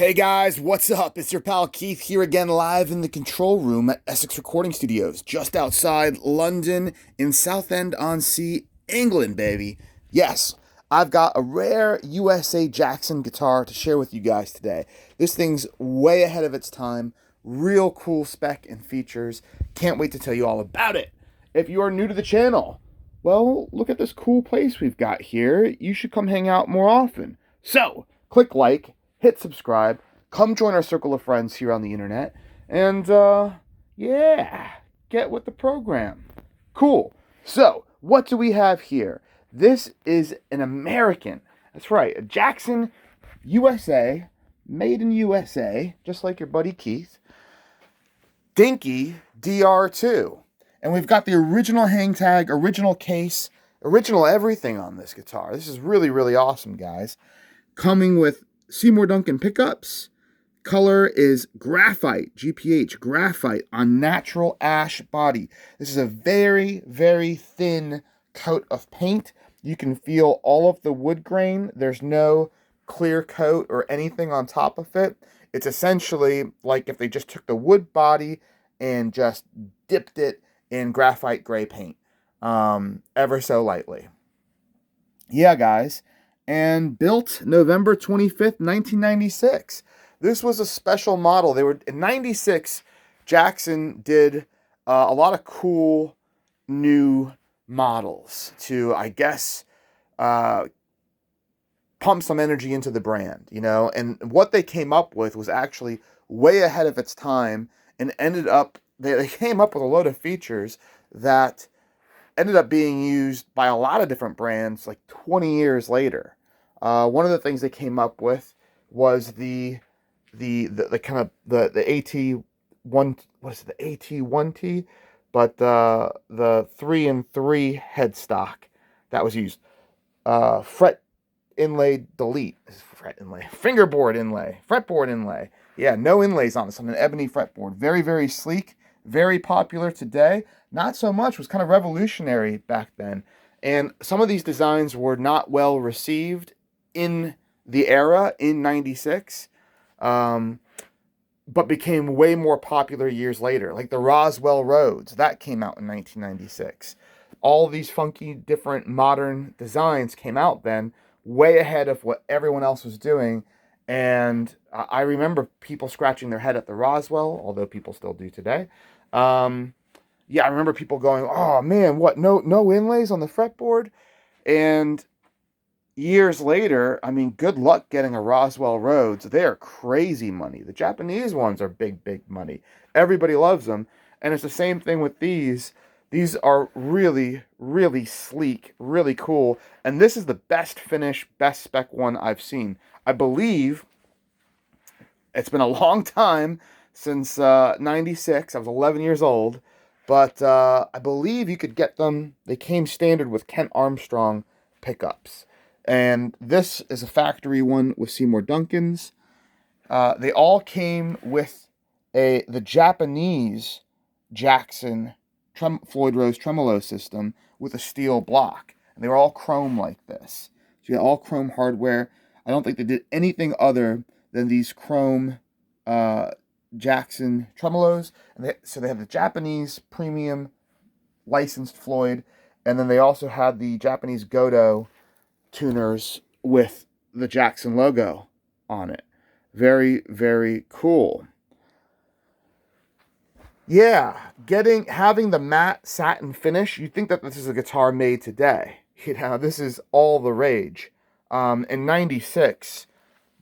Hey guys, what's up? It's your pal Keith here again, live in the control room at Essex Recording Studios, just outside London in Southend-on-Sea, England, baby. Yes, I've got a rare USA Jackson guitar to share with you guys today. This thing's way ahead of its time, real cool spec and features. Can't wait to tell you all about it. If you are new to the channel, well, look at this cool place we've got here. You should come hang out more often. So, click like, hit subscribe, come join our circle of friends here on the internet, and yeah, get with the program. Cool. So, what do we have here? This is an American. That's right, a Jackson USA, made in USA, just like your buddy Keith. Dinky DR2. And we've got the original hang tag, original case, original everything on this guitar. This is really, really awesome, guys. Coming with Seymour Duncan pickups. Color is Graphite GPH, graphite on natural ash body. This is a very, very thin coat of paint. You can feel all of the wood grain. There's no clear coat or anything on top of it. It's essentially like if they just took the wood body and just dipped it in graphite gray paint, ever so lightly. Yeah, guys. And built November 25th, 1996. This was a special model. They were in 96. Jackson did a lot of cool new models to, I guess, pump some energy into the brand, you know. And what they came up with was actually way ahead of its time, and ended up they came up with a load of features that ended up being used by a lot of different brands like 20 years later. One of the things they came up with was the kind of the AT1, what is it, the AT1T, but the 3-in-3 headstock that was used. Fret inlay delete, fret inlay, fingerboard inlay, fretboard inlay. Yeah, no inlays on this, on an ebony fretboard. Very, very sleek, very popular today. Not so much, was kind of revolutionary back then. And some of these designs were not well received in the era in 96, but became way more popular years later. Like the Roswell Rhodes, that came out in 1996. All these funky, different, modern designs came out then, way ahead of what everyone else was doing. And I remember people scratching their head at the Roswell, although people still do today. Yeah, I remember people going, "Oh man, what? No inlays on the fretboard?" And years later, I mean, good luck getting a Roswell Rhodes. They're crazy money. The Japanese ones are big, big money. Everybody loves them. And it's the same thing with these. These are really, really sleek, really cool. And this is the best finish, best spec one I've seen. I believe it's been a long time since 96. I was 11 years old. But I believe you could get them. They came standard with Kent Armstrong pickups. And this is a factory one with Seymour Duncan's. They all came with the Japanese Jackson Floyd Rose tremolo system with a steel block. And they were all chrome like this. So you got all chrome hardware. I don't think they did anything other than these chrome Jackson tremolos. And so they have the Japanese premium licensed Floyd. And then they also had the Japanese Godo tuners with the Jackson logo on it. Very, very cool. Yeah, having the matte satin finish, you'd think that this is a guitar made today. You know, this is all the rage. In 96,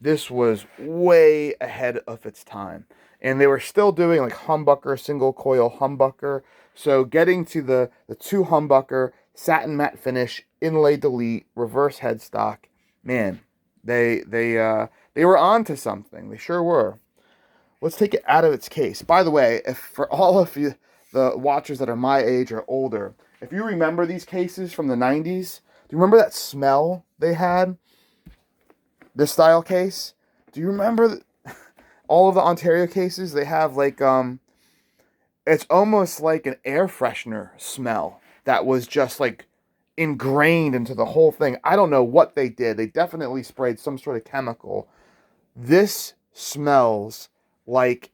this was way ahead of its time. And they were still doing like humbucker, single coil humbucker. So getting to the two humbucker, satin matte finish, inlay delete, reverse headstock, man, they were onto something. They sure were. Let's take it out of its case. By the way, if for all of you, the watchers that are my age or older, if you remember these cases from the 90s, do you remember that smell they had? This style case? Do you remember all of the Ontario cases? They have like, it's almost like an air freshener smell that was just like ingrained into the whole thing. I don't know what they did. They definitely sprayed some sort of chemical. This smells like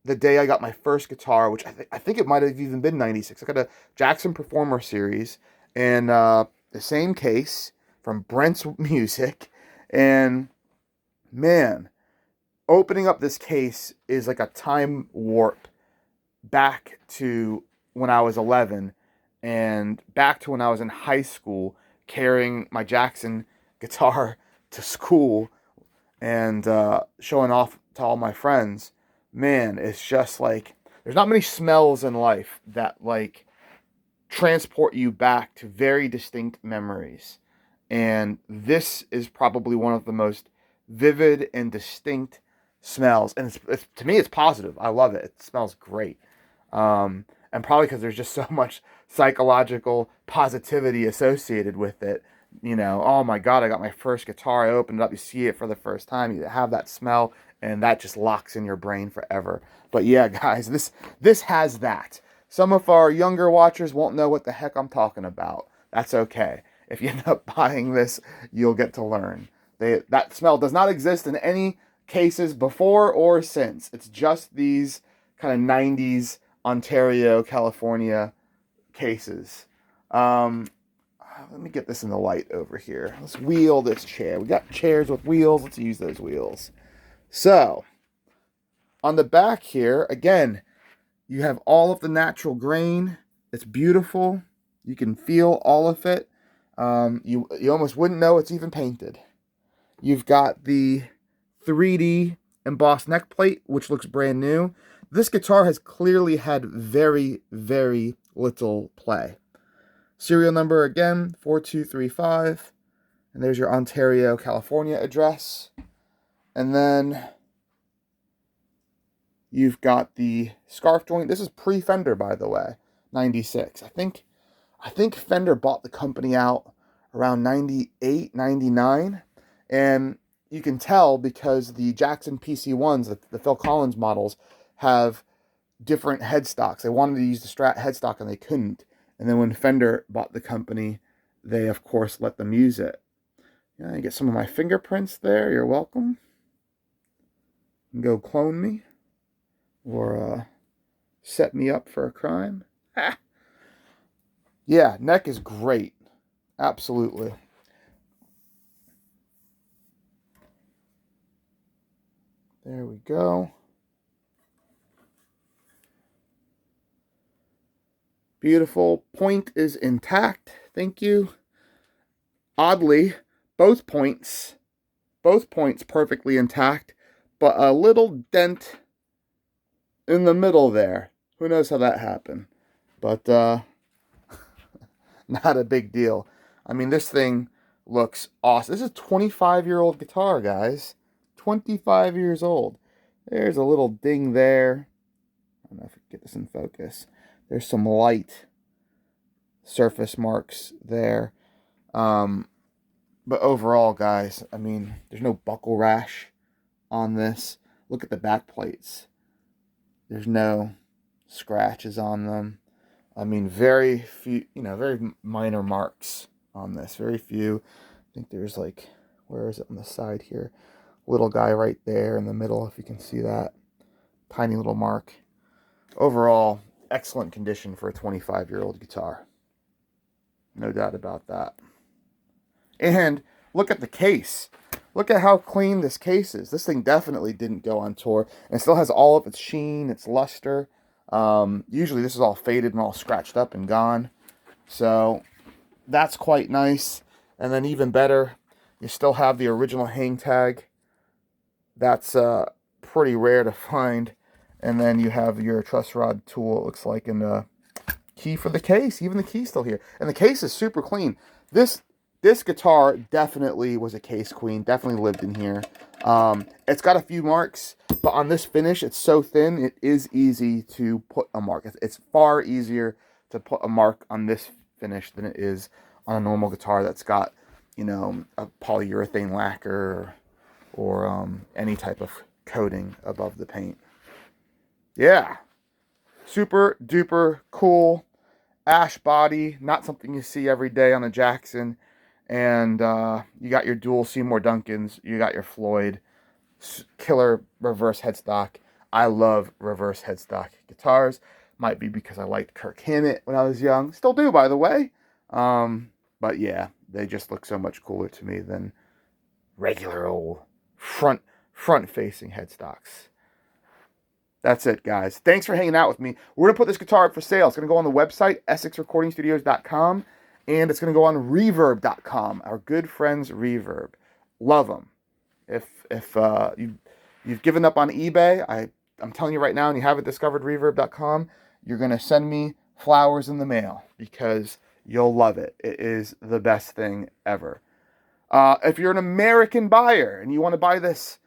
the day I got my first guitar, which I think it might have even been 96. I got a Jackson Performer Series and the same case from Brent's Music. And man, opening up this case is like a time warp back to when I was 11 and back to when I was in high school carrying my Jackson guitar to school and showing off to all my friends. Man, it's just like there's not many smells in life that like transport you back to very distinct memories. And this is probably one of the most vivid and distinct smells. And it's to me, it's positive. I love it. It smells great. And probably because there's just so much psychological positivity associated with it. You know, oh my God, I got my first guitar. I opened it up. You see it for the first time. You have that smell, and that just locks in your brain forever. But yeah, guys, this has that. Some of our younger watchers won't know what the heck I'm talking about. That's okay. If you end up buying this, you'll get to learn. That smell does not exist in any cases before or since. It's just these kind of 90s Ontario, California cases. Let me get this in the light over here. Let's wheel this chair. We got chairs with wheels. Let's use those wheels. So, on the back here, again, you have all of the natural grain. It's beautiful. You can feel all of it. You almost wouldn't know it's even painted. You've got the 3D embossed neck plate, which looks brand new. This guitar has clearly had very, very little play. Serial number again, 4235. And there's your Ontario, California address. And then you've got the scarf joint. This is pre-Fender, by the way, 96. I think Fender bought the company out around 98, 99. And you can tell because the Jackson PC1s, the Phil Collins models, have different headstocks. They wanted to use the Strat headstock and they couldn't. And then when Fender bought the company, they, of course, let them use it. Yeah, you get some of my fingerprints there. You're welcome. You can go clone me or set me up for a crime. Ah. Yeah, neck is great. Absolutely. There we go. Beautiful. Point is intact. Thank you. Oddly, both points perfectly intact, but a little dent in the middle there. Who knows how that happened? But not a big deal. I mean, this thing looks awesome. This is a 25-year-old guitar, guys. 25 years old. There's a little ding there. I don't know if I can get this in focus. There's some light surface marks there. But overall, guys, I mean, there's no buckle rash on this. Look at the back plates. There's no scratches on them. I mean, very few, very minor marks on this. Very few. I think there's like, where is it on the side here? Little guy right there in the middle, if you can see that. Tiny little mark. Overall, excellent condition for a 25-year-old guitar. No doubt about that. And look at the case. Look at how clean this case is. This thing definitely didn't go on tour. And it still has all of its sheen, its luster. Usually this is all faded and all scratched up and gone. So that's quite nice. And then even better, you still have the original hang tag. That's pretty rare to find. And then you have your truss rod tool, it looks like, and the key for the case. Even the key's still here. And the case is super clean. This guitar definitely was a case queen. Definitely lived in here. It's got a few marks, but on this finish, it's so thin, it is easy to put a mark. It's far easier to put a mark on this finish than it is on a normal guitar that's got, a polyurethane lacquer or any type of coating above the paint. Yeah. Super duper cool. Ash body. Not something you see every day on a Jackson. And you got your dual Seymour Duncans. You got your Floyd. killer reverse headstock. I love reverse headstock guitars. Might be because I liked Kirk Hammett when I was young. Still do, by the way. But yeah, they just look so much cooler to me than regular old front-facing headstocks. That's it, guys. Thanks for hanging out with me. We're going to put this guitar up for sale. It's going to go on the website, EssexRecordingStudios.com, and it's going to go on Reverb.com, our good friends Reverb. Love them. If you've given up on eBay, I'm telling you right now, and you haven't discovered Reverb.com, you're going to send me flowers in the mail because you'll love it. It is the best thing ever. If you're an American buyer and you want to buy this,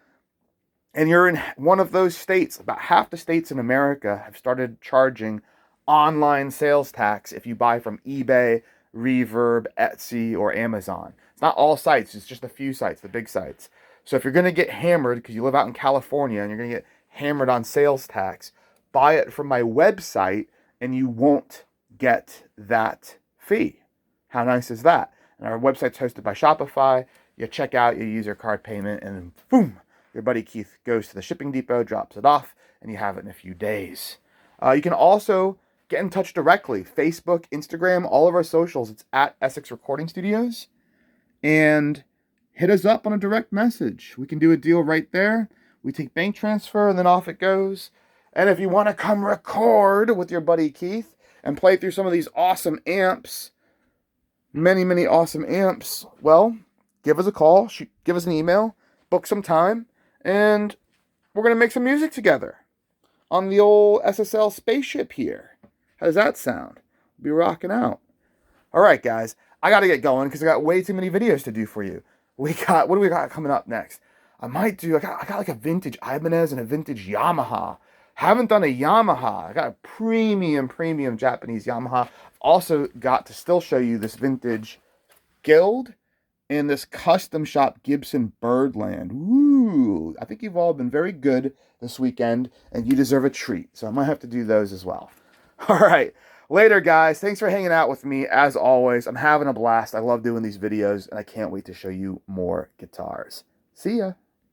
and you're in one of those states, about half the states in America have started charging online sales tax if you buy from eBay, Reverb, Etsy, or Amazon. It's not all sites, it's just a few sites, the big sites. So if you're going to get hammered because you live out in California and you're going to get hammered on sales tax, buy it from my website and you won't get that fee. How nice is that? And our website's hosted by Shopify. You check out, you use your card payment, and then boom, your buddy Keith goes to the shipping depot, drops it off, and you have it in a few days. You can also get in touch directly. Facebook, Instagram, all of our socials. It's at Essex Recording Studios. And hit us up on a direct message. We can do a deal right there. We take bank transfer, and then off it goes. And if you want to come record with your buddy Keith and play through some of these awesome amps, many, many awesome amps, well, give us a call, give us an email, book some time, and we're going to make some music together on the old SSL spaceship here. How does that sound? We'll be rocking out. All right, guys, I got to get going because I got way too many videos to do for you. What do we got coming up next? I got like a vintage Ibanez and a vintage Yamaha. Haven't done a Yamaha. I got a premium Japanese Yamaha. I've also got to still show you this vintage Guild and this custom shop Gibson Birdland. Woo! I think you've all been very good this weekend, and you deserve a treat. So I might have to do those as well. All right. Later, guys. Thanks for hanging out with me. As always, I'm having a blast. I love doing these videos, and I can't wait to show you more guitars. See ya.